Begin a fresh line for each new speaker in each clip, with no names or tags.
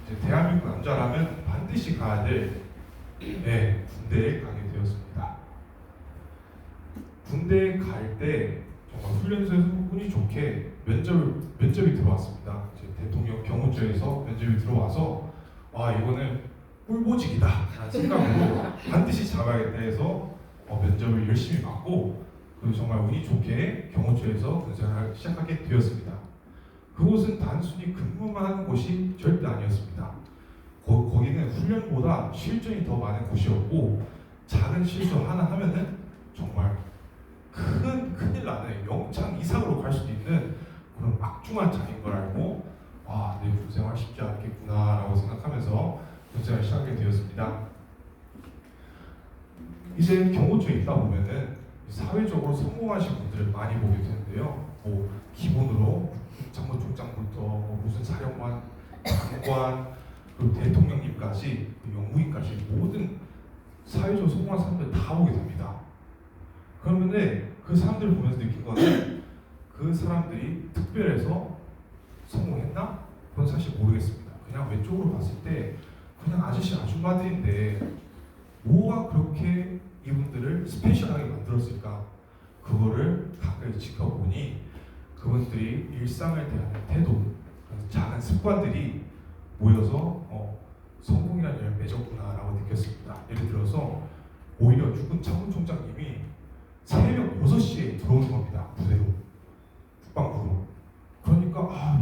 이제 대한민국 남자라면 반드시 가야 될 군대에 가게 되었습니다. 군대에 갈 때 정말 훈련소에서 운이 좋게 면접이 들어왔습니다. 이제 대통령 경호처에서 면접이 들어와서 이거는 꿀보직이다 라는 생각으로 반드시 잡아야겠다 해서 면접을 열심히 받고 그리고 정말 운이 좋게 경호처에서 군생활을 시작하게 되었습니다. 그곳은 단순히 근무만 하는 곳이 절대 아니었습니다. 거기는 훈련보다 실전이 더 많은 곳이었고 작은 실수 하나 하면은 정말 큰일 나는 영창 이상으로 갈 수도 있는 그런 막중한 장인 걸 알고 내 군생활 쉽지 않겠구나 라고 생각하면서 군생활을 시작하게 되었습니다. 이제 경호처에 있다 보면은 사회적으로 성공하신 분들을 많이 보게 되는데요. 기본으로 참모총장부터 무슨 사령관, 장관, 그리고 대통령님까지 영무인까지 모든 사회적으로 성공한 사람들 다 보게 됩니다. 그러면 그 사람들을 보면서 느낀 거는 그 사람들이 특별해서 성공했나? 그건 사실 모르겠습니다. 그냥 왼쪽으로 봤을 때 그냥 아저씨 아줌마들인데 뭐가 그렇게 이분들을 스페셜하게 만들었을까? 그거를 가까이 지켜보니 그분들이 일상을 대하는 태도, 작은 습관들이 모여서 성공이라는 열매를 맺었구나라고 느꼈습니다. 예를 들어서 오히려 죽은 참모총장님이 새벽 6시에 들어오는 겁니다. 부대로, 국방부로. 그러니까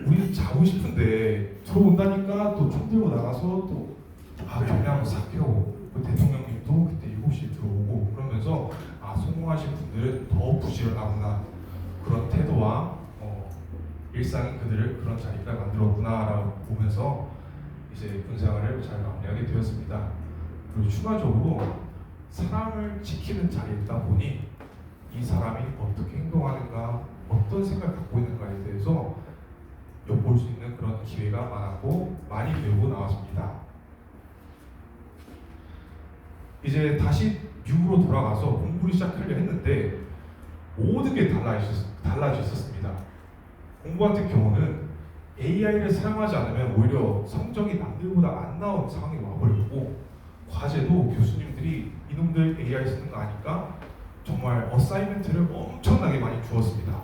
우리 자고 싶은데 들어온다니까 또 총 들고 나가서 또 경량을 싹 펴고 대통령님도 그때 7시에 들어오고 그러면서 성공하신 분들은 더 부지런하구나 그런 태도와 일상이 그들을 그런 자리가 만들었구나라고 보면서 이제 군생활을 잘 마무리하게 되었습니다. 그리고 추가적으로 사람을 지키는 자리에 있다 보니 이 사람이 어떻게 행동하는가 어떤 생각을 갖고 있는가에 대해서 엿볼 수 있는 그런 기회가 많았고 많이 배우고 나왔습니다. 이제 다시 미국으로 돌아가서 공부를 시작하려 했는데 모든 게 달라져 있었습니다. 공부 같은 경우는 AI를 사용하지 않으면 오히려 성적이 남들보다 안 나온 상황이 와버렸고 과제도 교수님들이 이놈들 AI 쓰는 거 아니까 정말 어사이먼트를 엄청나게 많이 주었습니다.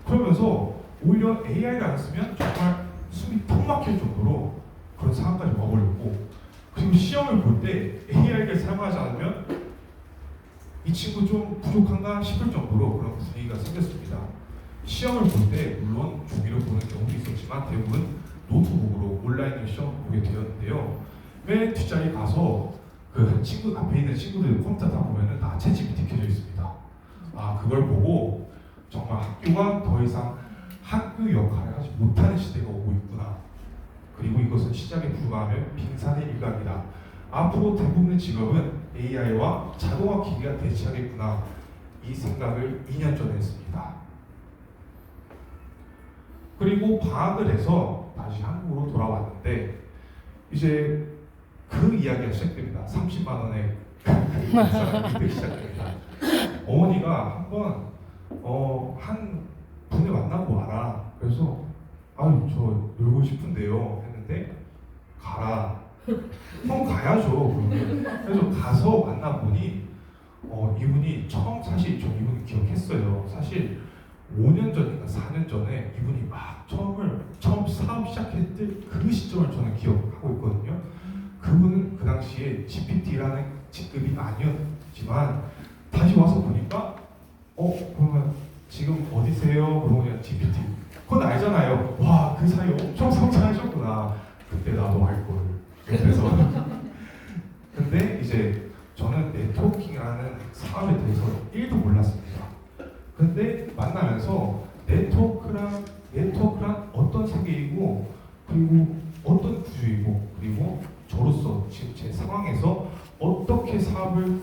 그러면서 오히려 AI를 안 쓰면 정말 숨이 턱 막힐 정도로 그런 상황까지 와버렸고 그리고 시험을 볼 때 AI를 사용하지 않으면 이 친구 좀 부족한가 싶을 정도로 그런 분위기가 생겼습니다. 시험을 볼 때 물론 종이로 보는 경우도 있었지만 대부분 노트북으로 온라인으로 시험을 보게 되었는데요. 맨 뒷자리에 가서 그 친구 앞에 있는 친구들 컴퓨터 다 보면은 다 챗GPT 켜져 있습니다. 그걸 보고 정말 학교가 더 이상 학교 역할을 하지 못하는 시대가 오고 있구나. 그리고 이것은 시작에 불과하면 빙산의 일각이다. 앞으로 대부분의 직업은 AI와 자동화 기기가 대체하겠구나. 이 생각을 2년 전에 했습니다. 그리고 방학을 해서 다시 한국으로 돌아왔는데 이제 그 이야기가 시작됩니다. 30만 원의 그때 시작됩니다. 어머니가 한번 한 분을 만나고 와라. 그래서 저 놀고 싶은데요 했는데 가라. 형 가야죠. 그래서 가서 만나보니 이분이 사실 저 이분을 기억했어요. 사실 5년 전인가 4년 전에 이분이 막 처음 사업 시작했을 그 시점을 저는 기억하고 있거든요. 그분은 그 당시에 GPT라는 직급이 아니었지만 다시 와서 보니까 그러면 지금 어디세요? 그러면 GPT. 그건 알잖아요. 와, 그 사이 엄청 성장하셨구나. 그때 나도 알 걸. 그래서 근데 이제 저는 네트워킹이라는 사업에 대해서 1도 몰랐습니다. 근데 만나면서 네트워크란 어떤 세계이고 그리고 어떤 구조이고 그리고 저로서 지금 제 상황에서 어떻게 사업을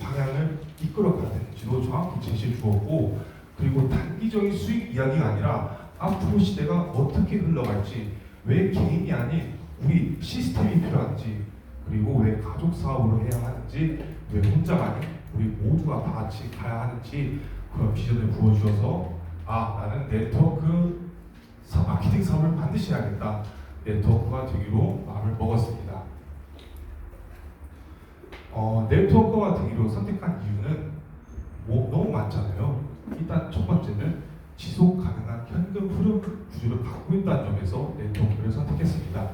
방향을 이끌어가야 되는지도 정확히 제시해 주었고 그리고 단기적인 수익 이야기가 아니라 앞으로 시대가 어떻게 흘러갈지 왜 개인이 아닌 우리 시스템이 필요한지 그리고 왜 가족 사업으로 해야 하는지 왜 혼자가 아닌 우리 모두가 다 같이 가야 하는지 그런 비전을 부어주어서 나는 네트워크 마케팅 사업을 반드시 해야겠다 네트워크가 되기로 마음을 먹었습니다. 네트워크가 되기로 선택한 이유는 너무 많잖아요. 일단 첫 번째는 지속 가능한 현금 흐름 구조를 갖고 있다는 점에서 네트워크를 선택했습니다.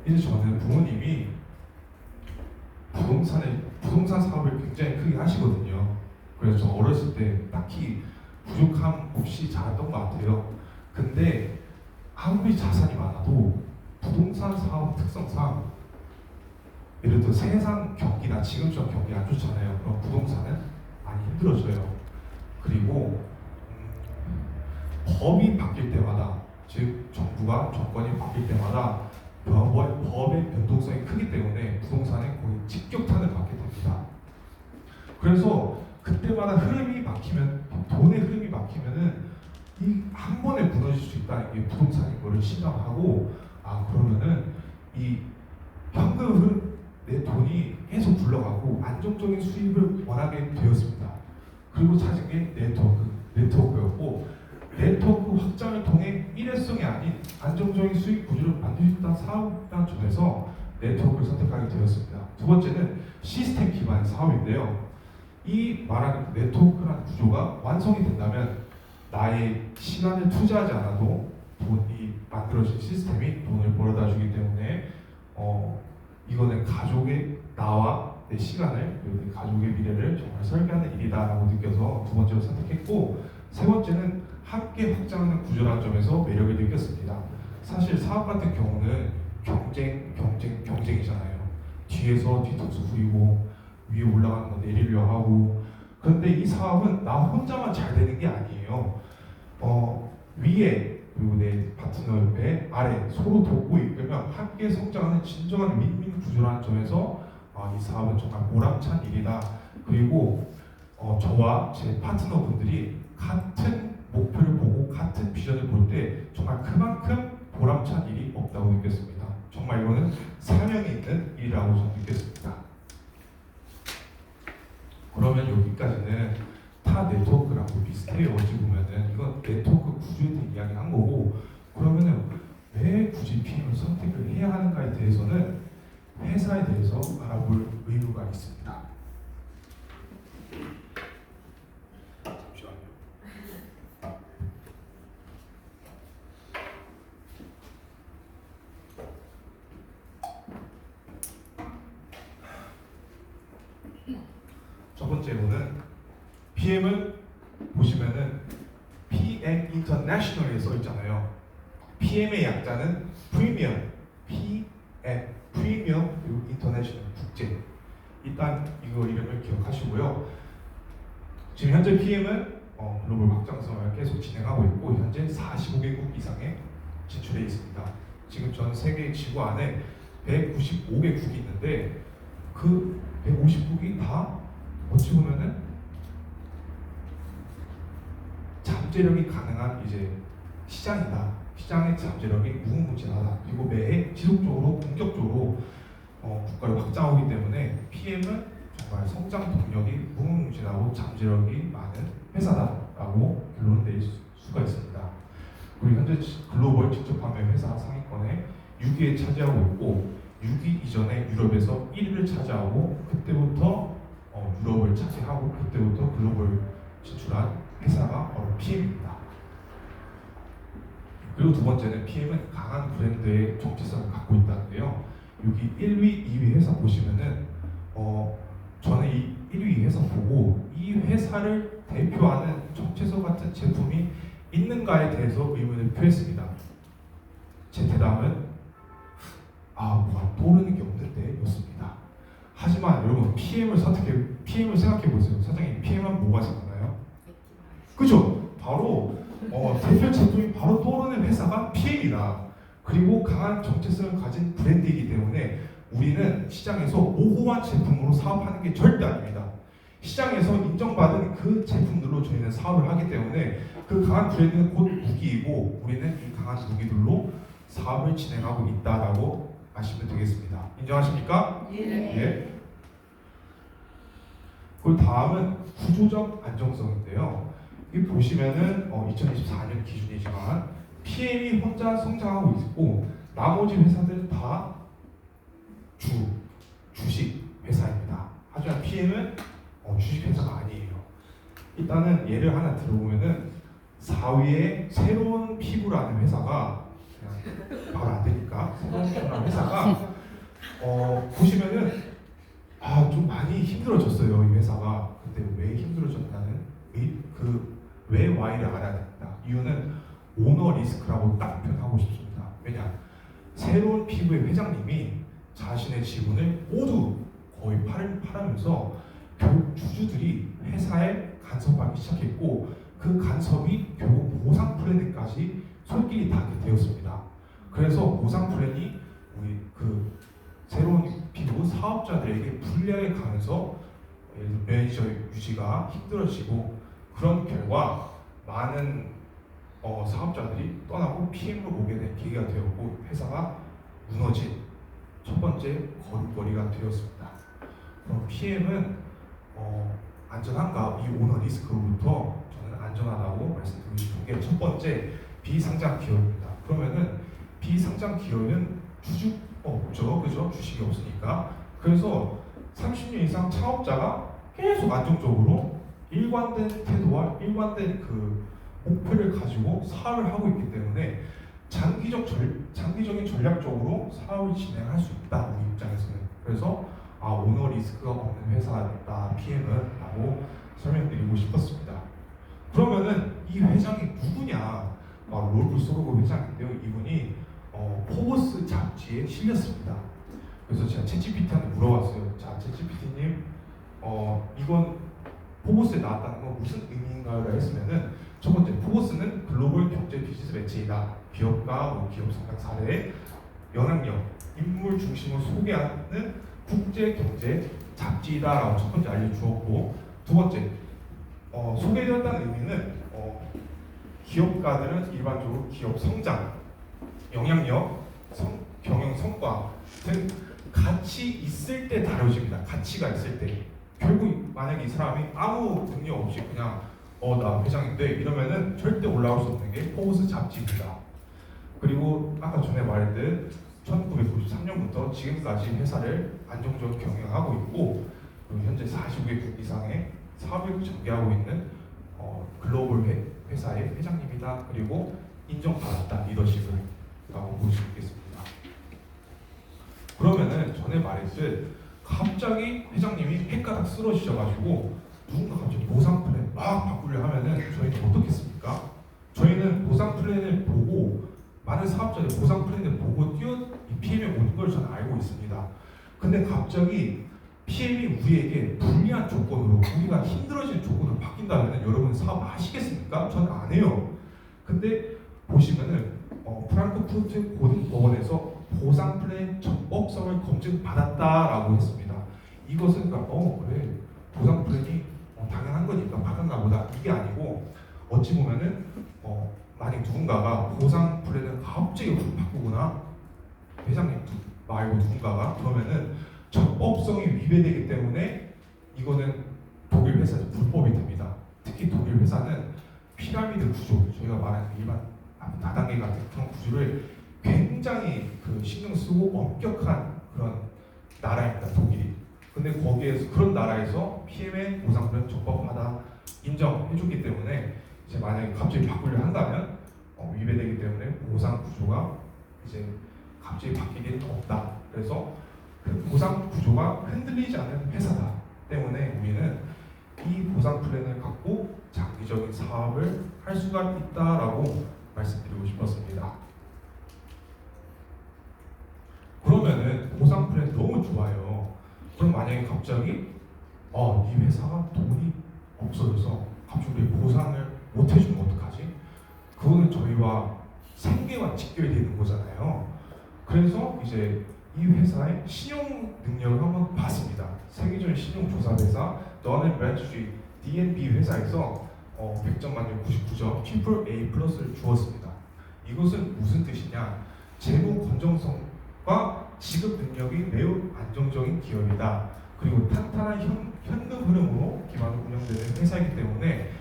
이제 저는 부모님이 부동산 사업을 굉장히 크게 하시거든요. 그래서 저 어렸을 때 딱히 부족함 없이 자랐던 것 같아요. 근데 아무리 자산이 많아도 부동산 사업 특성상 예를 들어 세상 경기나 지금처럼 경기 안 좋잖아요. 그럼 부동산은 많이 힘들어져요. 그리고 법이 바뀔 때마다, 즉 정부가 정권이 바뀔 때마다 법의 변동성이 크기 때문에 부동산에 거의 직격탄을 맞게 됩니다. 그래서 그때마다 흐름이 막히면, 돈의 흐름이 막히면은 이 한 번에 무너질 수 있다는 게 부동산인 거를 실감하고, 그러면은 이 현금 흐름, 내 돈이 계속 굴러가고 안정적인 수입을 원하게 되었습니다. 그리고 찾은 게 네트워크였고, 네트워크 확장을 통해 일회성이 아닌 안정적인 수익 구조를 만들 수 있다는 사업이라는 점에서 네트워크를 선택하게 되었습니다. 두 번째는 시스템 기반 사업인데요. 이 말하는 네트워크라는 구조가 완성이 된다면 나의 시간을 투자하지 않아도 돈이 만들어진 시스템이 돈을 벌어다 주기 때문에 이거는 가족의 나와 내 시간을, 그리고 내 가족의 미래를 정말 설계하는 일이다라고 느껴서 두 번째로 선택했고, 세 번째는 함께 확장하는 구조라는 점에서 매력을 느꼈습니다. 사실 사업 같은 경우는 경쟁이잖아요. 뒤에서 뒤통수 부리고 위에 올라가는 거 내리려 하고. 그런데 이 사업은 나 혼자만 잘 되는 게 아니에요. 위에 그리고 내 파트너 옆에 아래 서로 돕고 이끌면 함께 성장하는 진정한 윈윈 구조라는 점에서 이 사업은 정말 보람찬 일이다. 그리고 저와 제 파트너분들이 같은 목표를 보고 같은 비전을 볼 때 정말 그만큼 보람찬 일이 없다고 느꼈습니다. 정말 이거는 사명이 있는 일이라고 저는 느꼈습니다. 그러면 여기까지는 타 네트워크라고 비슷해요. 어찌 보면은 이건 네트워크 구조에 대해 이야기한 거고, 그러면은 왜 굳이 PM을 선택을 해야 하는가에 대해서는 회사에 대해서 알아볼 의무가 있습니다. 첫 번째로는 PM을 보시면은 PM International에 써 있잖아요. PM의 약자는 프리미엄, PM, 프리미엄 그리고 인터내셔널 국제. 일단 이거 이름을 기억하시고요. 지금 현재 PM은 글로벌 확장성을 계속 진행하고 있고 현재 45개국 이상에 진출해 있습니다. 지금 전 세계 지구 안에 195개국이 있는데 그 150국이 다 어찌 보면은 잠재력이 가능한 이제 시장이다. 시장의 잠재력이 무궁무진하다. 그리고 매해 지속적으로 본격적으로 국가를 확장하기 때문에 PM은 정말 성장 동력이 무궁무진하고 잠재력이 많은 회사다라고 결론 낼 수가 있습니다. 그리고 현재 글로벌 직접 판매 회사 상위권에 6위에 차지하고 있고 6위 이전에 유럽에서 1위를 차지하고 그때부터 유럽을 차지하고 그때부터 글로벌 진출한 회사가 바로 PM입니다. 그리고 두 번째는 PM은 강한 브랜드의 정체성을 갖고 있다는데요. 여기 1위, 2위 회사 보시면은 저는 이 1위 회사 보고 이 회사를 대표하는 정체성 같은 제품이 있는가에 대해서 의문을 표했습니다. 제 대답은 뭐가 떠오르는 게 없는데 였습니다. 하지만 여러분 PM을 생각해 보세요. 사장님 PM은 뭐가 생각나요? 그죠? 바로 대표 제품이 바로 떠오르는 회사가 PM이다. 그리고 강한 정체성을 가진 브랜드이기 때문에 우리는 시장에서 모호한 제품으로 사업하는 게 절대 아닙니다. 시장에서 인정받은 그 제품들로 저희는 사업을 하기 때문에 그 강한 브랜드는 곧 무기이고 우리는 이 강한 무기들로 사업을 진행하고 있다라고 아시면 되겠습니다. 인정하십니까? 예. 그 다음은 구조적 안정성인데요. 이 보시면은 2024년 기준이지만 PM이 혼자 성장하고 있고 나머지 회사들은 다 주식 회사입니다. 하지만 PM은 주식 회사가 아니에요. 일단은 예를 하나 들어보면은 4위에 새로운 피부라는 회사가 그냥 바로 안 되니까 새로운 피부라는 회사가 보시면은 좀 많이 힘들어졌어요 이 회사가. 근데 왜 힘들어졌냐는 왜 Y를 알아야 됩니다. 이유는 오너 리스크라고 딱 표현하고 싶습니다. 왜냐? 새로운 피부의 회장님이 자신의 지분을 모두 거의 팔으면서 결국 주주들이 회사에 간섭하기 시작했고 그 간섭이 결국 보상 플랜까지 손길이 닿게 되었습니다. 그래서 보상 플랜이 우리 그 새로운 피부 사업자들에게 불리하게 가면서 매니저 유지가 힘들어지고 그런 결과 많은 사업자들이 떠나고 PM으로 오게 된 계기가 되었고 회사가 무너진 첫 번째 걸음걸이가 되었습니다. 그럼 PM은 안전한가? 이 오너 리스크로부터 저는 안전하다고 말씀드리고 싶은 게 첫 번째 비상장 기업입니다. 그러면은 비상장 기업은 주주가 없죠, 그죠? 주식이 없으니까. 그래서 30년 이상 창업자가 계속 안정적으로 일관된 태도와 일관된 그 목표를 가지고 사업을 하고 있기 때문에 장기적인 전략적으로 사업을 진행할 수 있다 우리 입장에서는. 그래서 오너 리스크가 없는 회사다 PM은 라고 설명드리고 싶었습니다. 그러면은 이 회장이 누구냐? 롤프 소로그 회장인데요. 이분이 포브스 잡지에 실렸습니다. 그래서 제가 챗GPT한테 물어봤어요. 자, 챗GPT님, 이건 포브스에 나왔다는 건 무슨 의미인가요? 했으면은 첫 번째, 포브스는 글로벌 경제 비즈니스 매체이다. 기업가, 기업 성장 사례, 영향력, 인물 중심으로 소개하는 국제 경제 잡지다라고 첫 번째 알려주었고, 두 번째, 소개되었다는 의미는 기업가들은 일반적으로 기업 성장, 영향력, 경영 성과 등 가치 있을 때 다뤄집니다. 가치가 있을 때. 결국 만약에 이 사람이 아무 능력 없이 그냥 나 회장인데 이러면은 절대 올라올 수 없는 게 포브스 잡지입니다. 그리고 아까 전에 말했듯 1993년부터 지금까지 회사를 안정적으로 경영하고 있고 그리고 현재 45개국 이상의 사업을 전개하고 있는 글로벌 회사의 회장님이다. 그리고 인정받았다 리더십을 라고 볼 수 있겠습니다. 그러면은 전에 말했듯 갑자기 회장님이 헷가닥 쓰러지셔가지고 누군가 갑자기 보상 플랜 막 바꾸려 하면은 저희는 어떻겠습니까? 저희는 보상 플랜을 보고 많은 사업자들이 보상 플랜을 보고 PM에 오는 걸 저는 알고 있습니다. 근데 갑자기 PM이 우리에게 불리한 조건으로 우리가 힘들어지는 조건으로 바뀐다면 여러분 사업 하시겠습니까? 저는 안 해요. 근데 보시면은 프랑크푸르트 고등법원에서 보상 플랜 적법성을 검증받았다라고 했습니다. 이것은 그러니까 그래 보상 플랜이 당연한 거니까 받았나 보다 이게 아니고 어찌 보면은 만약 누군가가 보상 플랜을 갑자기 확 바꾸거나 회장님 말고 누군가가 그러면은 적법성이 위배되기 때문에 이거는 독일 회사에서 불법이 됩니다. 특히 독일 회사는 피라미드 구조 저희가 말하는 일반 다단계 같은 그런 구조를 굉장히 신경 쓰고 엄격한 그런 나라입니다. 독일이. 근데 거기에서 그런 나라에서 PM의 보상표는 적법하다 인정해줬기 때문에 이제 만약에 갑자기 바꾸려 한다면 위배되기 때문에 보상 구조가 이제 갑자기 바뀔 일은 없다. 그래서 그 보상 구조가 흔들리지 않는 회사다 때문에 우리는 이 보상 플랜을 갖고 장기적인 사업을 할 수가 있다라고 말씀드리고 싶었습니다. 그러면은 보상 플랜 너무 좋아요. 그럼 만약에 갑자기 이 회사가 돈이 없어져서 갑자기 우리 보상을 못 해주면 어떡하지? 그거는 저희와 생계와 직결되는 거잖아요. 그래서 이제 이 회사의 신용 능력을 한번 봤습니다. 세계적인 신용조사 회사 더는 브래드스트리트 D&B 회사에서 100점 만점 99점 트리플 A 플러스를 주었습니다. 이것은 무슨 뜻이냐? 재무 건전성과 지급 능력이 매우 안정적인 기업이다. 그리고 탄탄한 현금 흐름으로 기반으로 운영되는 회사이기 때문에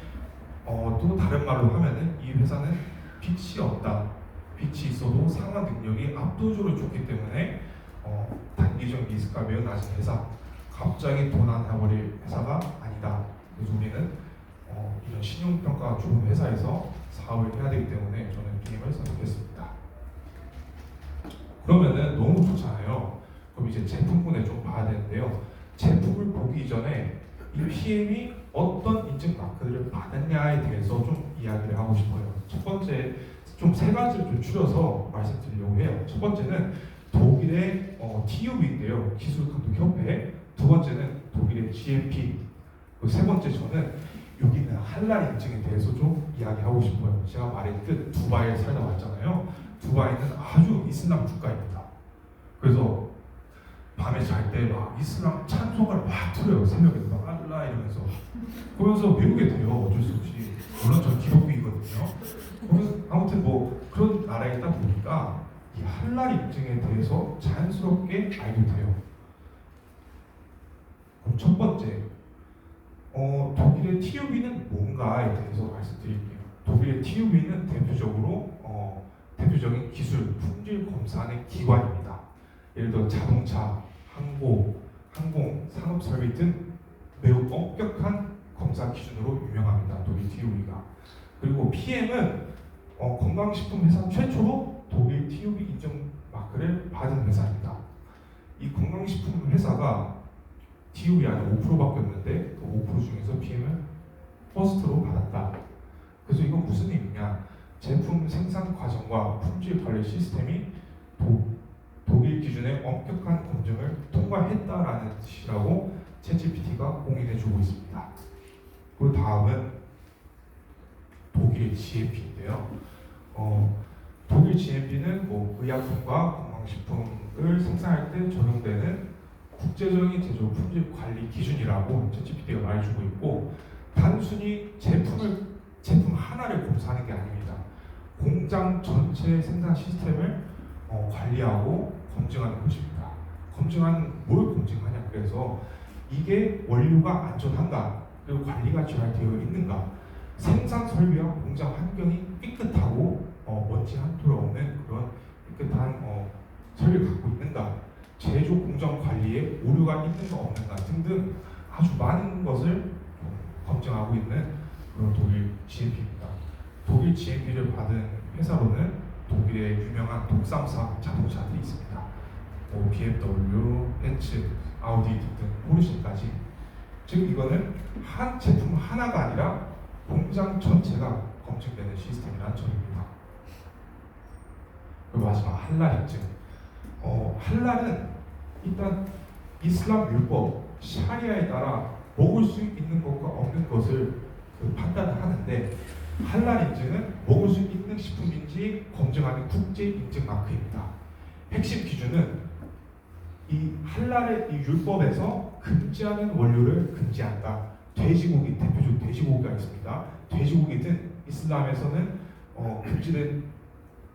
또 다른 말로 하면은 이 회사는 빚이 없다. 빛이 있어도 상하 능력이 압도적으로 좋기 때문에 단기적 리스크가 매우 낮은 회사, 갑자기 도난해버릴 회사가 아니다. 그래서 우리는 이런 신용평가가 좋은 회사에서 사업을 해야 되기 때문에 저는 BM을 선택했습니다. 그러면은 너무 좋잖아요. 그럼 이제 제품군에 좀 봐야 되는데요. 제품을 보기 전에 이 PM이 어떤 인증 마크를 받았냐에 대해서 좀 이야기를 하고 싶어요. 첫 번째, 좀 세 가지를 좀 줄여서 말씀드리려고 해요. 첫 번째는 독일의 TÜV인데요. 기술감독협회. 두 번째는 독일의 GMP. 세 번째 저는 여기 있는 할랄 인증에 대해서 좀 이야기하고 싶어요. 제가 말했듯 두바이에 살다 왔잖아요. 두바이는 아주 이슬람 국가입니다. 그래서 밤에 잘 때 막 이슬람 찬송가를 막 틀어요. 새벽에 막 알라 이러면서. 그러면서 외우게 돼요. 어쩔 수 없이. 물론 전 기독교이거든요. 그래서 아무튼 뭐 그런 나라에 있다 보니까 이 할랄 인증에 대해서 자연스럽게 알게 돼요. 그럼 첫 번째, 독일의 TÜV는 뭔가에 대해서 말씀드릴게요. 독일의 TÜV는 대표적인 기술 품질 검사하는 기관입니다. 예를 들어 자동차, 항공, 산업 설비 등 매우 엄격한 검사 기준으로 유명합니다. 독일 TÜV가. 그리고 PM은 건강식품 회사 최초로 독일 TÜV 인증 마크를 받은 회사입니다. 이 건강식품 회사가 TÜV 안에 5%밖에 없는데 그 5% 중에서 PM을 퍼스트로 받았다. 그래서 이건 무슨 의미냐? 제품 생산 과정과 품질 관리 시스템이 독일 기준의 엄격한 검증을 통과했다라는 뜻이라고 챗GPT가 공인해주고 있습니다. 그리고 다음은 독일의 GMP인데요. 독일 GMP는 뭐 의약품과 건강식품을 생산할 때 적용되는 국제적인 제조 품질 관리 기준이라고 챗GPT가 말해주고 있고, 단순히 제품 하나를 검사하는 게 아닙니다. 공장 전체 생산 시스템을 관리하고 검증하는 것입니다. 뭘 검증하냐? 그래서 이게 원료가 안전한가, 그리고 관리가 잘 되어 있는가, 생산 설비와 공장 환경이 깨끗하고 먼지 한 톨 없는 그런 깨끗한 설비를 갖고 있는가, 제조 공정 관리에 오류가 있는가 없는가 등등 아주 많은 것을 검증하고 있는 그런 독일 GMP입니다. 독일 GMP를 받은 회사로는 독일의 유명한 독삼사 자동차들이 있습니다. BMW, 벤츠, 아우디 등등 포르쉐까지. 즉 이거는 한 제품 하나가 아니라 공장 전체가 검증되는 시스템이라는 점입니다. 그리고 마지막 할랄 인증. 할랄은 일단 이슬람 율법 샤리아에 따라 먹을 수 있는 것과 없는 것을 판단을 하는데, 할랄 인증은 먹을 수 있는 식품인지 검증하는 국제 인증 마크입니다. 핵심 기준은 이 할랄의 이 율법에서 금지하는 원료를 금지한다. 돼지고기, 대표적으로 돼지고기가 있습니다. 돼지고기든 이슬람에서는 금지된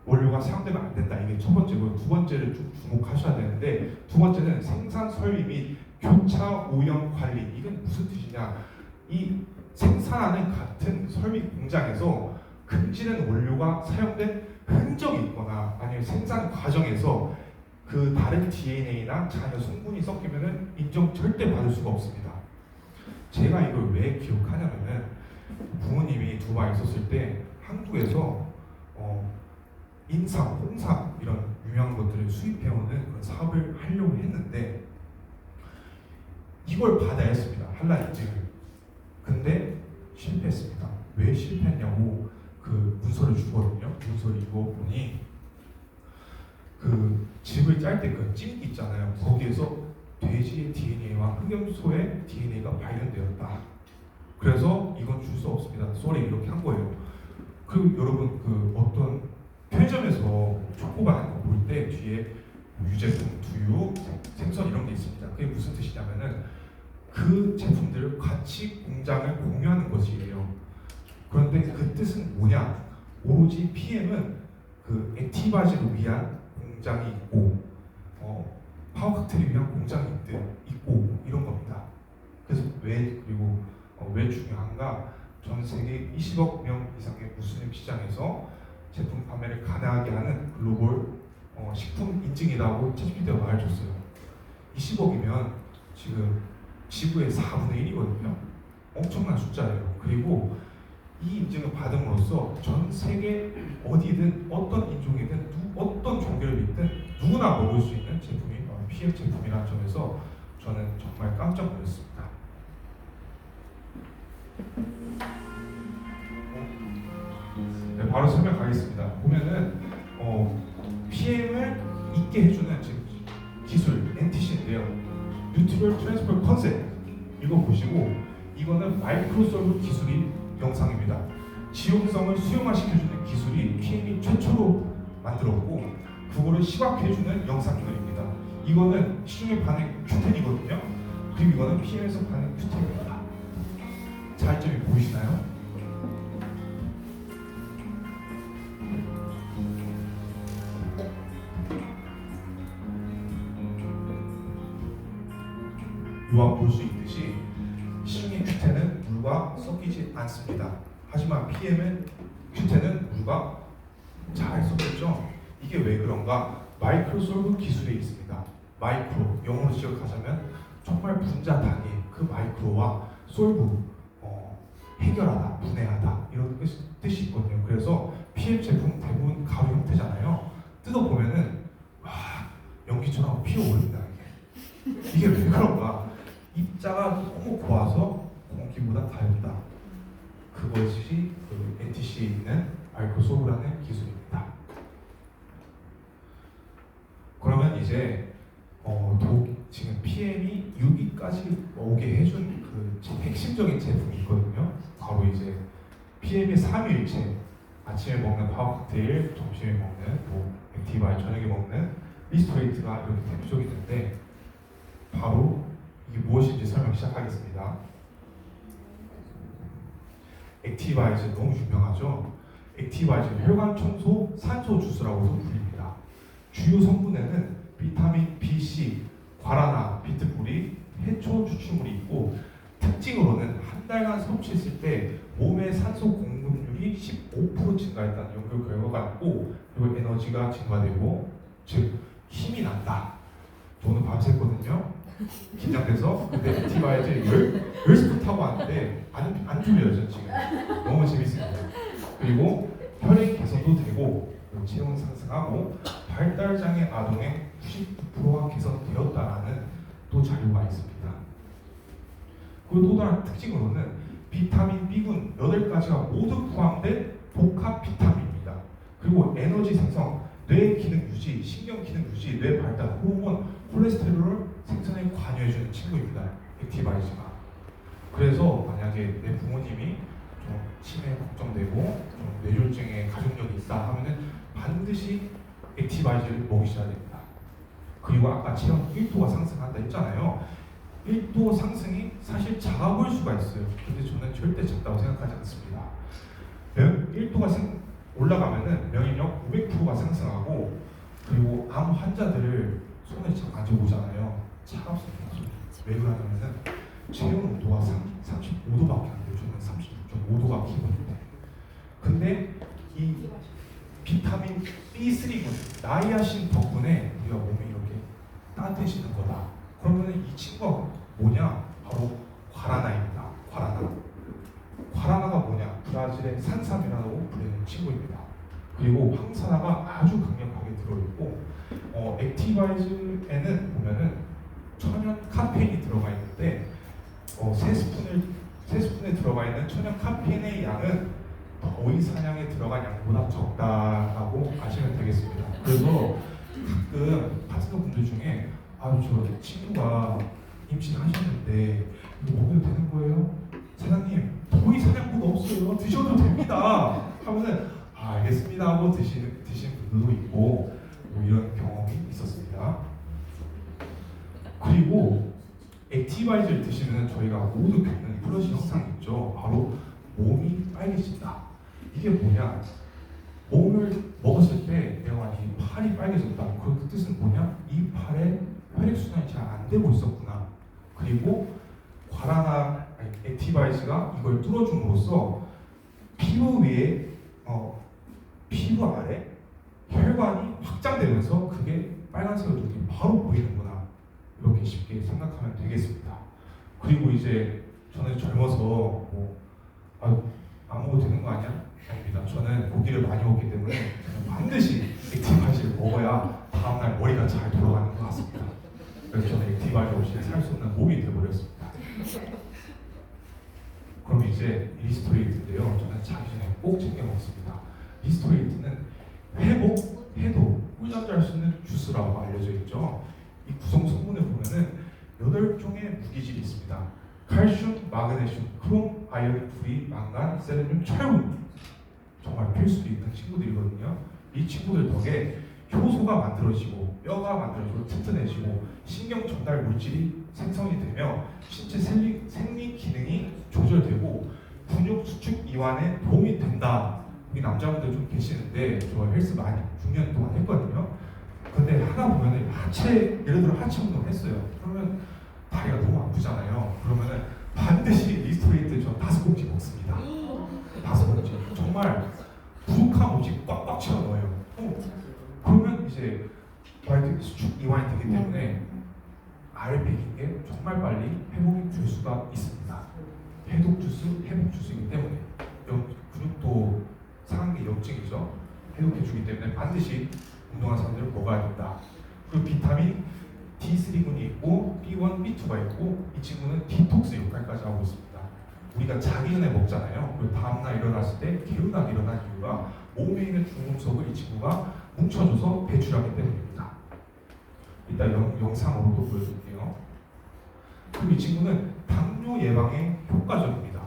원료가 사용되면 안 된다. 이게 첫 번째고요. 두 번째를 좀 주목하셔야 되는데, 두 번째는 생산 설비 및 교차 오염 관리. 이건 무슨 뜻이냐? 이 생산하는 같은 설비 공장에서 금지된 원료가 사용된 흔적이 있거나 아니면 생산 과정에서 그 다른 DNA나 자녀 성분이 섞이면은 인정 절대 받을 수가 없습니다. 제가 이걸 왜 기억하냐면은 부모님이 두바이에 있었을 때 한국에서 인삼, 홍삼 이런 유명한 것들을 수입해오는 그런 사업을 하려고 했는데 이걸 받아야 했습니다. 할랄 인증을. 근데 실패했습니다. 왜 실패했냐고 그 문서를 주거든요. 문서를 읽어보니 그 즙을 짤 때 그 찜기 있잖아요. 거기에서 돼지의 DNA와 흑염소의 DNA가 발견되었다. 그래서 이건 줄 수 없습니다. 쏘리 이렇게 한 거예요. 그 여러분 그 어떤 편의점에서 초코바 하는 거 볼 때 뒤에 유제품, 두유, 생선 이런 게 있습니다. 그게 무슨 뜻이냐면은 그 제품들을 같이 공장을 공유하는 것이에요. 그런데 그 뜻은 뭐냐? 오로지 PM은 그 액티바지를 위한 공장이 있고 파워칵테일을 위한 공장이 있고 이런 겁니다. 그래서 왜 중요한가? 전 세계 20억 명 이상의 무슬림 시장에서 제품 판매를 가능하게 하는 글로벌 식품 인증이라고 챗GPT가 말해줬어요. 20억이면 지금 지구의 4분의 1이거든요. 엄청난 숫자예요. 그리고 이 인증을 받음으로써 전 세계 어디든 어떤 인종이든 어떤 종교를 믿든 누구나 먹을 수 있는 제품이 PF 제품이라는 점에서 저는 정말 깜짝 놀랐습니다. 네, 바로 설명 가겠습니다. 보면은 PM을 있게 해주는 지금 기술 NTC인데요. 뉴트럴 트랜스퍼 컨셉 이거 보시고 이거는 마이크로솔브 기술이 영상입니다. 지용성을 수용화시켜주는 기술이 PM이 최초로 만들었고 그거를 시각화해주는 영상들입니다. 이거는 시중에 반응 큐텐이거든요. 그리고 이거는 PM에서 반응 큐텐입니다. 차이점이 보이시나요? 요와 볼 수 있듯이 시중의 큐텐은 물과 섞이지 않습니다. 하지만 PM은 큐텐은 물과 잘 섞였죠. 이게 왜 그런가? 마이크로솔브 기술에 있습니다. 마이크로, 영어로 지역하자면 정말 분자 단위, 그 마이크로와 솔브, 해결하다, 분해하다 이런 뜻이 있거든요. 그래서 PM 제품 대부분 가루 형태잖아요. 뜯어보면은 와, 연기처럼 피어오릅니다. 이게 왜 그런가? 입자가 너무 고와서 공기보다 가볍다. 그것이 그 NTC에 있는 마이크로솔브라는 기술입니다. 그러면 이제 지금 PM이 6위까지 오게 해준 그 핵심적인 제품이 있거든요. 바로 이제 PM의 3일체, 아침에 먹는 파워 칵테일, 점심에 먹는 액티바이, 저녁에 먹는 리스토레이트가 이렇게 대표적이 있는데 바로 이게 무엇인지 설명 시작하겠습니다. 액티바이즈 너무 유명하죠. 액티바이즈는 혈관 청소 산소 주스라고도 불립니다. 주요 성분에는 비타민 B, C, 과라나, 비트뿌리, 해초 추출물이 있고 특징으로는 한 달간 섭취했을 때 몸의 산소 공급률이 15% 증가했다는 연구 결과가 있고 그리고 에너지가 증가되고 즉 힘이 난다. 저는 밤샜거든요. 긴장돼서. 근데 액티바이즈 10스푼 타고 왔는데 안 졸려요. 저 지금 너무 재밌습니다. 그리고 혈액 개선도 되고 체온 상승하고 발달장애 아동의 99%가 개선되었다라는 또 자료가 있습니다. 그리고 또 다른 특징으로는 비타민 B군 8가지가 모두 포함된 복합 비타민입니다. 그리고 에너지 생성, 뇌 기능 유지, 신경 기능 유지, 뇌 발달, 호르몬, 콜레스테롤 생산에 관여해주는 친구입니다. 액티바이즈가. 그래서 만약에 내 부모님이 좀 치매 걱정되고 좀 뇌졸중에 가족력이 있다 하면은 반드시 액티바이즈를 먹이셔야 됩니다. 그리고 아까 체온 1도가 상승한다 했잖아요. 1도 상승이 사실 작아 보일 수가 있어요. 근데 저는 절대 작다고 생각하지 않습니다. 1도가 올라가면은 명의력 500%가 상승하고 그리고 암 환자들을 손에 만져보잖아요. 차갑습니다. 왜 그러냐면은 체온 온도가 35도밖에 안 돼요. 저는 36.5도가 기본인데. 근데 이 비타민 B3군 나이아신 덕분에 우리가 몸이 이렇게 따뜻해지는 거다. 그러면 이 친구가 뭐냐? 바로 과라나입니다. 과라나가 뭐냐? 브라질의 산삼이라고 불리는 친구입니다. 그리고 황산화가 아주 강력하게 들어있고 액티바이즈에는 보면은 천연 카페인이 들어가 있는데 3스푼에 들어가 있는 천연 카페인의 양은 거의 사냥에 들어간 양보다 적다라고 아시면 되겠습니다. 그래서 가끔 파트너 분들 중에 저 친구가 임신하셨는데 이거 먹어도 되는 거예요? 사장님 거의 사냥보다 없어요. 드셔도 됩니다. 하면은 알겠습니다 하고 드신 분들도 있고 이런 경험이 있었습니다. 그리고 액티바이즈를 드시면 저희가 모두 겪는 플러시 현상이 있죠. 바로 몸이 빨개진다. 이게 뭐냐? 몸을 먹었을 때 내가 이 팔이 빨개졌다. 그 뜻은 뭐냐? 이 팔에 혈액순환이 잘 안 되고 있었구나. 그리고 액티바이즈가 이걸 뚫어줌으로써 피부 위에 피부 아래 혈관이 확장되면서 그게 빨간색으로 이렇게 바로 보이는구나, 이렇게 쉽게 생각하면 되겠습니다. 그리고 이제 저는 젊어서 안 먹어도 되는 거 아니야? 아닙니다. 저는 고기를 많이 먹기 때문에 저는 반드시 액티바이즈를 먹어야 다음날 머리가 잘 돌아가는 것 같습니다. 그래서 저는 액티바이즈 없이 살 수 없는 몸이 되어버렸습니다. 그럼 이제 리스토레이트인데요. 저는 자기 전에 꼭 챙겨 먹습니다. 리스토레이트는 회복해도 꿀잠잘 수 있는 주스라고 알려져 있죠. 이 구성 성분을 보면은 8종의 무기질이 있습니다. 칼슘, 마그네슘, 크롬, 아연, 구리, 망간, 세레늄, 철분. 정말 필수 있는 친구들이거든요. 이 친구들 덕에 효소가 만들어지고 뼈가 만들어지고 튼튼해지고 신경 전달 물질이 생성이 되며 신체 생리 기능이 조절되고 근육 수축 이완에 도움이 된다. 우리 남자분들 좀 계시는데 저 헬스 많이 6년 동안 했거든요. 근데 하다 보면은 예를 들어 하체 운동 했어요. 그러면 다리가 너무 아프잖아요. 그러면은 반드시 리스토레이트 저 5봉지 먹습니다. 5봉지. 정말 부족함 없이 꽉꽉 채워 넣어요. 그러면 이제 수축 이완이 되기 때문에 알백인 게 정말 빨리 회복이 될 수가 있습니다. 해독 주스, 회복 주스이기 때문에 근육도 상한 게 염증이죠. 해독해주기 때문에 반드시 운동한 사람들은 먹어야 된다. 그리고 비타민 D3군이 있고 B1, B2가 있고 이 친구는 디톡스 역할까지 하고 있습니다. 우리가 자기 전에 먹잖아요. 그리고 다음날 일어났을 때 개운하게 일어난 이유가 몸에 있는 중금속을 이 친구가 뭉쳐줘서 배출하기 때문입니다. 이따 영상으로도 보여줄게요. 그리고 이 친구는 당뇨 예방에 효과적입니다.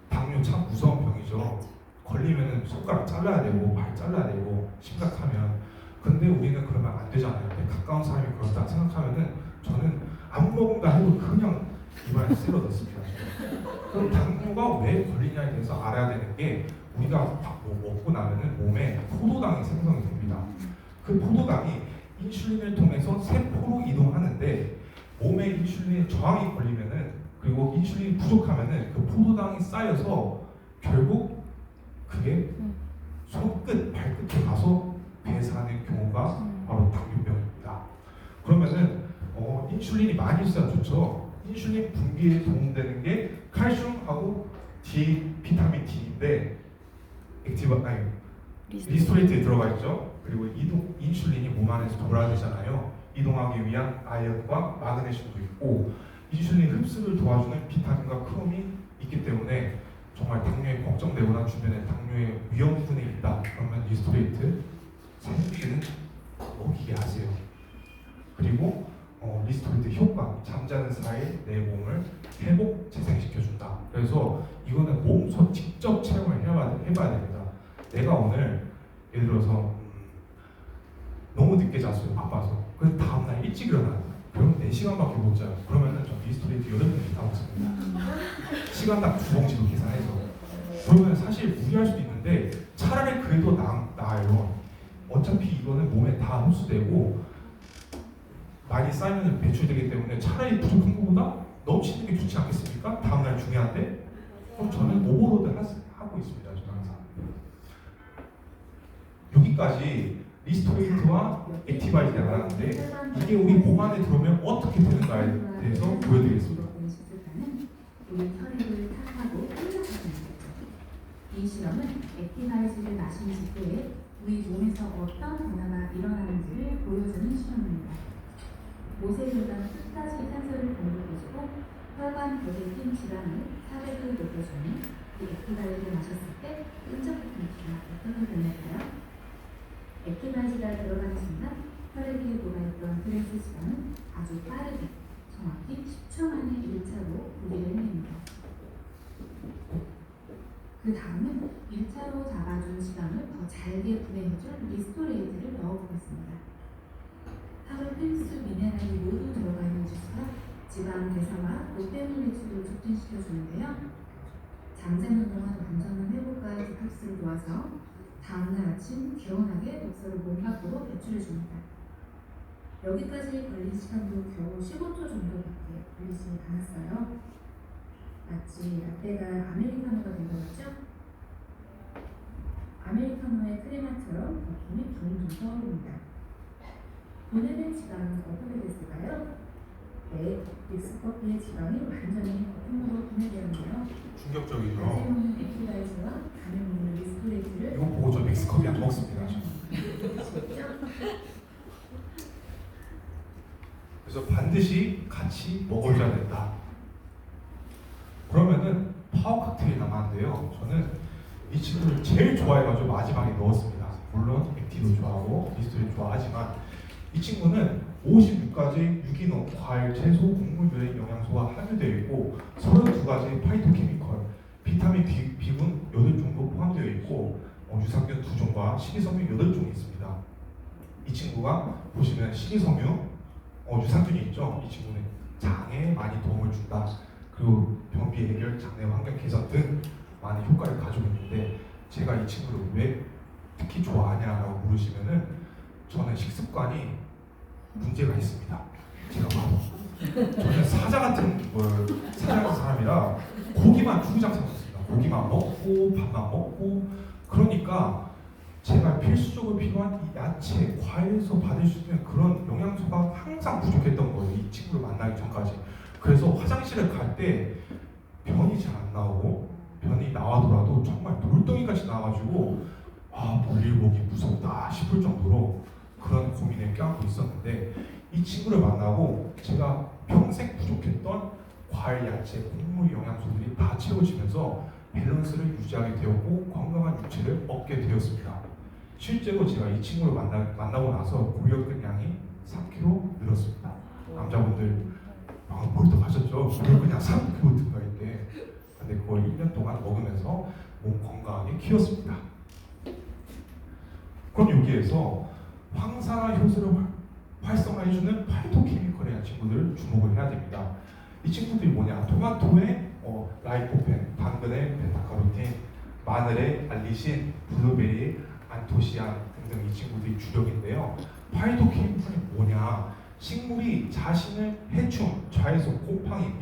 당뇨 참 무서운 병이죠. 걸리면 손가락 잘라야 되고 발 잘라야 되고 심각하면. 근데 우리는 그러면 안 되잖아요. 가까운 사람이 그렇다 생각하면은 저는 안 먹는다 해도 그냥 입안에 쓸어 넣습니다. 그럼 당뇨가 왜 걸리냐에 대해서 알아야 되는 게 우리가 먹고 나면은 몸에 포도당이 생성이 됩니다. 그 포도당이 인슐린을 통해서 세포로 이동하는데 몸에 인슐린 저항이 걸리면은 그리고 인슐린이 부족하면은 그 포도당이 쌓여서 결국 그게 손끝, 발끝에 가서 배사하는 경우가 바로 당뇨병입니다. 그러면은 인슐린이 많이 있어야 좋죠. 인슐린 분비에 도움되는 게 칼슘하고 비타민 D인데 리스토레이트에 들어가 있죠. 그리고 인슐린이 몸 안에서 돌아다니잖아요. 이동하기 위한 아연과 마그네슘도 있고 인슐린 흡수를 도와주는 비타민과 크롬이 있기 때문에 정말 당뇨에 걱정되거나 주변에 당뇨의 위험군이 있다. 그러면 리스토레이트 생기는 먹이게 하세요. 그리고 리스토레이트 효과, 잠자는 사이 내 몸을 회복 재생시켜준다. 그래서 이거는 몸소 직접 체험을 해봐야 됩니다. 내가 오늘 예를 들어서 너무 늦게 잤어요. 바빠서. 그래서 다음날 일찍 일어나요. 그럼 4시간밖에 못 자요. 그러면은 저 리스토레이트 8봉지 다 먹습니다. 시간당 2봉지로 계산해서. 그러면 사실 무리할 수도 있는데 차라리 그래도 나아요. 어차피 이거는 몸에 다 흡수되고 많이 쌓이면 배출되기 때문에 차라리 부족한 것보다 넘치는 게 좋지 않겠습니까? 다음날 중요한데? 그럼 저는 오버로드 하고 있습니다. 저는 항상. 여기까지 리스토레이트와 액티바이즈를 알았는데 이게 우리 몸 안에 들어오면 어떻게 되는가에 대해서 보여드리겠습니다.
우리 혈액을 탓하고 이 실험은 액티바이즈를 마신 직후에 우리 몸에서 어떤 변화가 일어나는지를 보여주는 실험입니다. 모세혈관 끝까지 산소를 공급해주고 혈관 벽에 낀 질환을 사백을 녹여주는 이 액티바이즈를 마셨을 때 끈적한 느낌이 어떻게 변할까요? 액티바이즈가 들어가는 순간 혈액에 녹아있던 트랜스 시간은 아주 빠르게 정확히 10초 만에 1차로 분리를 해냅니다. 그 다음은 1차로 잡아준 시간을 더 잘게 분해해줄 리스토레이트를 넣어보겠습니다. 하루 필수 미네랄이 모두 들어가 있는 주스가 지방 대사와 노폐물 배출을 촉진시켜주는데요. 잠자는 동안 완전한 회복과 디톡스를 도와서 다음날 아침 개운하게 독소를 몸 밖으로 배출해줍니다. 여기까지 걸린 시간도 겨우 15초 정도밖에 걸리지 않았어요. 마치 라떼가 아메리카노가 된 것 같죠? 아메리카노의 크레마처럼 거품이 둥둥 떠오릅니다. 보내는 지방은 어떻게 됐을까요? 네, 믹스커피의 지방이 완전히 거품으로 분해되었네요.
충격적이죠.
낮에 먹는 액티바이저와 밤에 먹는 리스토레이트를
이거 보고 저 믹스커피 안 먹습니다. 그래서 반드시 같이 먹어줘야 된다. 그러면은 파워 칵테일이 남았는데요. 저는 이 친구를 제일 좋아해가지고 마지막에 넣었습니다. 물론 액티도 좋아하고 리스토도 좋아하지만 이 친구는 56가지 유기농, 과일, 채소, 곡물들의 영양소가 함유되어 있고 32가지 파이토케미컬, 비타민 B군 8종도 포함되어 있고 유산균 2종과 식이섬유 8종이 있습니다. 이 친구가 보시면 식이섬유, 유산균이 있죠. 이 친구는 장에 많이 도움을 준다. 그리고 변비 해결, 장내 환경 개선 등 많은 효과를 가지고 있는데 제가 이 친구를 왜 특히 좋아하냐라고 물으시면은 저는 식습관이 문제가 있습니다. 제가 바로 저는 사자 같은 사람이라 고기만 주구장창 먹습니다. 고기만 먹고 밥만 먹고 그러니까 제가 필수적으로 필요한 이 야채, 과일에서 받을 수 있는 그런 영양소가 항상 부족했던 거예요. 이 친구를 만나기 전까지. 그래서 화장실을 갈 때 변이 잘 안 나오고 변이 나와더라도 정말 돌덩이같이 나와가지고 볼일 보기 무섭다 싶을 정도로 그런 고민에 껴안고 있었는데 이 친구를 만나고 제가 평생 부족했던 과일, 야채, 곡물 영양소들이 다 채워지면서 밸런스를 유지하게 되었고 건강한 육체를 얻게 되었습니다. 실제로 제가 이 친구를 만나고 나서 고혈근량이 3kg 늘었습니다. 남자분들 멀떡하셨죠? 고혈근량 3kg 증가했대. 근데 그걸 1년 동안 먹으면서 몸 건강하게 키웠습니다. 그럼 여기에서 황산화 효소를 활성화해주는 파이토케미컬의 친구들 주목을 해야 됩니다. 이 친구들이 뭐냐? 토마토에 라이코펜, 당근에 베타카로틴, 마늘에 알리신, 블루베리, 안토시안 등등 이 친구들이 주력인데요. 파이토케미컬이 뭐냐? 식물이 자신을 해충, 자외선, 곰팡이,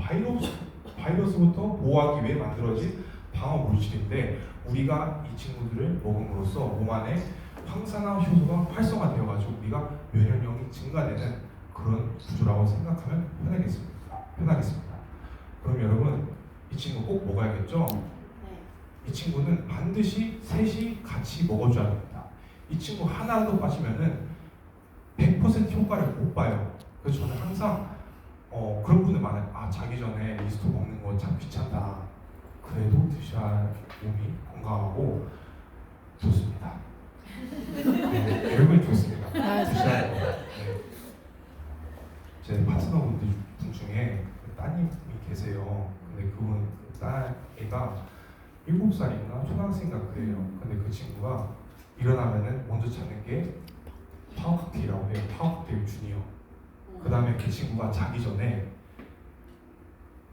바이러스부터 보호하기 위해 만들어진 방어 물질인데 우리가 이 친구들을 먹음으로써 몸 안에 황산화 효소가 활성화되어가지고 우리가 면역력이 증가되는 그런 구조라고 생각하면 편하겠습니다. 그럼 여러분 이 친구 꼭 먹어야겠죠? 이 친구는 반드시 셋이 같이 먹어줘야 됩니다. 이 친구 하나라도 빠지면은 100% 효과를 못 봐요. 그래서 저는 항상 그런 분들 많아요. 자기 전에 리스토 먹는 거 참 귀찮다. 그래도 드셔야 몸이 건강하고 좋습니다. 네, 여러분이 좋습니다. 드셔야 돼요. 네. 제 파트너분들 분 중에 따님이 계세요. 근데 그분 애가 7살인가 초등학생인가 그래요. 근데 그 친구가 일어나면은 먼저 찾는 게 파워 칵테일이라고 해요. 파워 칵테일 주니어. 그 다음에 그 친구가 자기 전에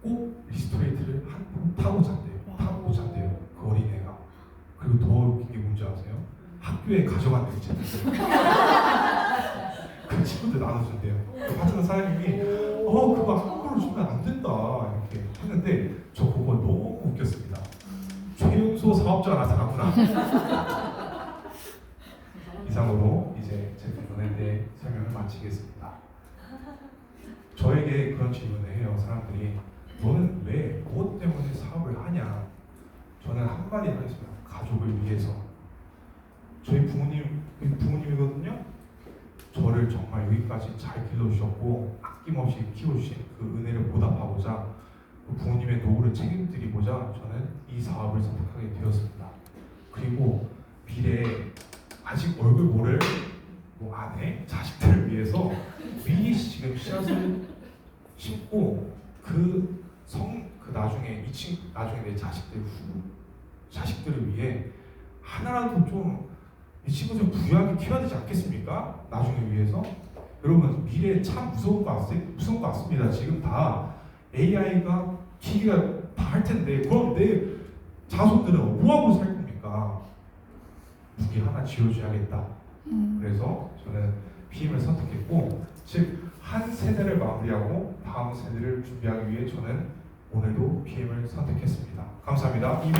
꼭 리스토레이트를 한 번 타고 잔대요. 타고 잔대요. 그 어린애가. 그리고 더 웃긴 게 뭔지 아세요? 학교에 가져간대요. 그 친구들 나눠준대요. 그 파트너 사장님이 그거 한국으로 주면 안 된다 이렇게 했는데 저 그거 너무 웃겼습니다. 최연소 사업자가 나타났구나. 이상으로 이제 제 부분에 대해 설명을 마치겠습니다. 저에게 그런 질문을 해요. 사람들이 너는 왜 무엇 때문에 사업을 하냐? 저는 한마디 하겠습니다. 가족을 위해서. 저희 부모님이거든요. 저를 정말 여기까지 잘 길러주셨고 아낌없이 키워주신 그 은혜를 보답하고자 그 부모님의 노후를 책임드리고자 저는 이 사업을 선택하게 되었습니다. 그리고 미래에 아직 얼굴 모를 아내, 자식들을 위해서 미리 지금 씨앗을 심고 나중에 나중에 내 자식들을 위해 하나라도 좀 이 친구들 부유하게 키워야 되지 않겠습니까? 나중에 위해서. 여러분 미래에 참 무서운 거 같습니다. 지금 다 AI가 기기가 다 할 텐데 그럼 내 자손들은 뭐하고 살 겁니까? 무기 하나 지어줘야겠다. 그래서 저는 PM을 선택했고 즉 한 세대를 마무리하고 다음 세대를 준비하기 위해 저는 오늘도 PM을 선택했습니다. 감사합니다. 이미